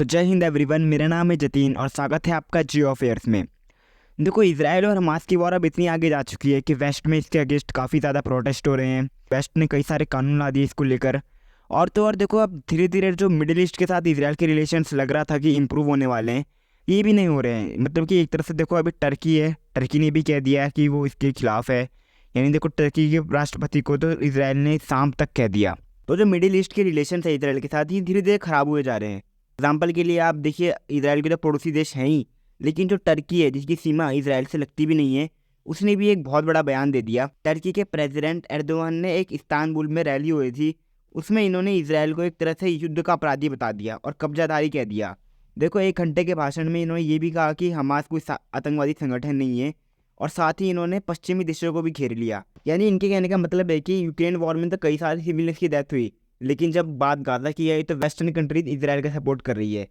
तो जय हिंद एवरीवन, मेरा नाम है जतीन और स्वागत है आपका जियो अफेयर्स में। देखो, इसराइल और हमास की वॉर अब इतनी आगे जा चुकी है कि वेस्ट में इसके अगेंस्ट काफ़ी ज़्यादा प्रोटेस्ट हो रहे हैं। वेस्ट ने कई सारे कानून ला दिए इसको लेकर। और तो और देखो, अब धीरे धीरे जो मिडिल ईस्ट के साथ इसराइल के रिलेशंस लग रहा था कि इम्प्रूव होने वाले हैं, ये भी नहीं हो रहे हैं। मतलब कि एक तरह से देखो, अभी टर्की है, टर्की ने भी कह दिया है कि वो इसके खिलाफ है। यानी देखो, टर्की के राष्ट्रपति को तो इसराइल ने शाम तक कह दिया। तो जो मिडिल ईस्ट के रिलेशन है इसराइल के साथ, ये धीरे धीरे ख़राब हुए जा रहे हैं। एग्जाम्पल के लिए आप देखिए, इसराइल के तो पड़ोसी देश हैं ही, लेकिन जो टर्की है जिसकी सीमा इसराइल से लगती भी नहीं है, उसने भी एक बहुत बड़ा बयान दे दिया। टर्की के प्रेसिडेंट एर्दोगान ने एक इस्तांबुल में रैली हुई थी, उसमें इन्होंने इसराइल को एक तरह से युद्ध का अपराधी बता दिया और कब्जादारी कह दिया। देखो, 1 घंटे के भाषण में इन्होंने ये भी कहा कि हमास कोई आतंकवादी संगठन नहीं है, और साथ ही इन्होंने पश्चिमी देशों को भी घेर लिया। यानी इनके कहने का मतलब है कि यूक्रेन वॉर में तो कई सारे सिविलियंस की डेथ हुई, लेकिन जब बात गाजा की है तो वेस्टर्न कंट्रीज इसराइल का सपोर्ट कर रही है।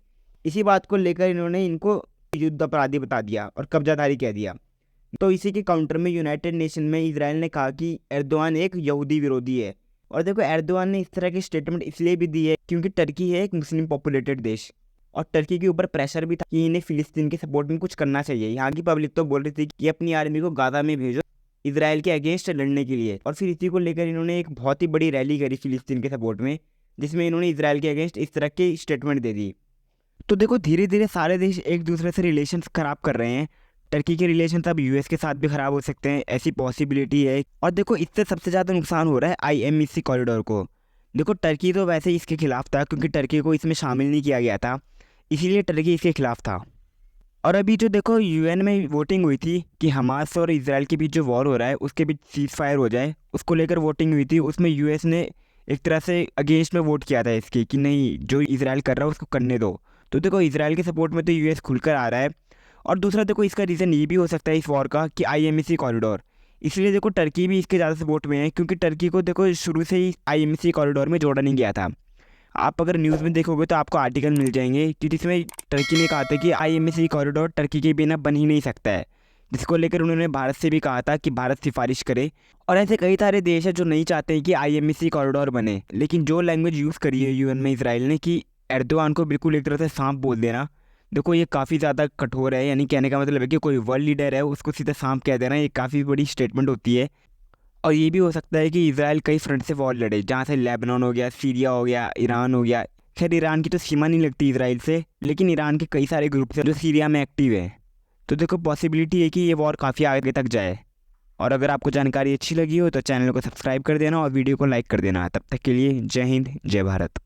इसी बात को लेकर इन्होंने इनको युद्ध अपराधी बता दिया और कब्जादारी कह दिया। तो इसी के काउंटर में यूनाइटेड नेशन में इसराइल ने कहा कि एर्दोगान एक यहूदी विरोधी है। और देखो, एर्दोगान ने इस तरह की स्टेटमेंट इसलिए भी दी है क्योंकि टर्की है एक मुस्लिम पॉपुलेटेड देश, और टर्की के ऊपर प्रेशर भी था कि इन्हें फिलिस्तीन के सपोर्ट में कुछ करना चाहिए। यहाँ की पब्लिक तो बोल रही थी कि अपनी आर्मी को गाजा में भेजो इसराइल के अगेंस्ट लड़ने के लिए। और फिर इसी को लेकर इन्होंने एक बहुत ही बड़ी रैली करी फिलिस्तीन के सपोर्ट में, जिसमें इन्होंने इसराइल के अगेंस्ट इस तरह की स्टेटमेंट दे दी। तो देखो, धीरे धीरे सारे देश एक दूसरे से रिलेशंस ख़राब कर रहे हैं। टर्की के रिलेशन अब यूएस के साथ भी ख़राब हो सकते हैं, ऐसी पॉसिबिलिटी है। और देखो, इससे सबसे ज़्यादा नुकसान हो रहा है आईएमईसी कॉरिडोर को। देखो, टर्की तो वैसे ही इसके खिलाफ था क्योंकि टर्की को इसमें शामिल नहीं किया गया था, इसीलिए टर्की इसके खिलाफ था। और अभी जो देखो, यूएन में वोटिंग हुई थी कि हमास और इसराइल के बीच जो वॉर हो रहा है उसके बीच सीज फायर हो जाए, उसको लेकर वोटिंग हुई थी। उसमें यूएस ने एक तरह से अगेंस्ट में वोट किया था इसके, कि नहीं, जो इसराइल कर रहा है उसको करने दो। तो देखो, इसराइल के सपोर्ट में तो यूएस खुलकर आ रहा है। और दूसरा देखो, इसका रीज़न ये भी हो सकता है इस वॉर का कि आईएमईसी कॉरिडोर, इसलिए देखो टर्की भी इसके ज़्यादा सपोर्ट में है, क्योंकि टर्की को देखो शुरू से ही आईएमईसी कॉरिडोर में जोड़ा नहीं गया था। आप अगर न्यूज़ में देखोगे तो आपको आर्टिकल मिल जाएंगे कि जिसमें टर्की ने कहा था कि आईएमईसी कॉरिडोर टर्की के बिना बन ही नहीं सकता है, जिसको लेकर उन्होंने भारत से भी कहा था कि भारत सिफारिश करे। और ऐसे कई सारे देश हैं जो नहीं चाहते हैं कि आईएमईसी कॉरिडोर बने, लेकिन जो लैंग्वेज यूज़ करी है यूएन में इसराइल ने कि एर्दोगान को बिल्कुल एक तरह से सांप बोल देना, देखो ये काफ़ी ज़्यादा कठोर है। यानी कहने का मतलब है कि कोई वर्ल्ड लीडर है उसको सीधा सांप कह देना, ये काफ़ी बड़ी स्टेटमेंट होती है। और ये भी हो सकता है कि इसराइल कई फ्रंट से वॉर लड़े, जहाँ से लेबनान हो गया, सीरिया हो गया, ईरान हो गया। खैर, ईरान की तो सीमा नहीं लगती इसराइल से, लेकिन ईरान के कई सारे ग्रुप्स हैं जो सीरिया में एक्टिव है। तो देखो, पॉसिबिलिटी है कि ये वॉर काफ़ी आगे तक जाए। और अगर आपको जानकारी अच्छी लगी हो तो चैनल को सब्सक्राइब कर देना और वीडियो को लाइक कर देना। तब तक के लिए जय हिंद, जय भारत।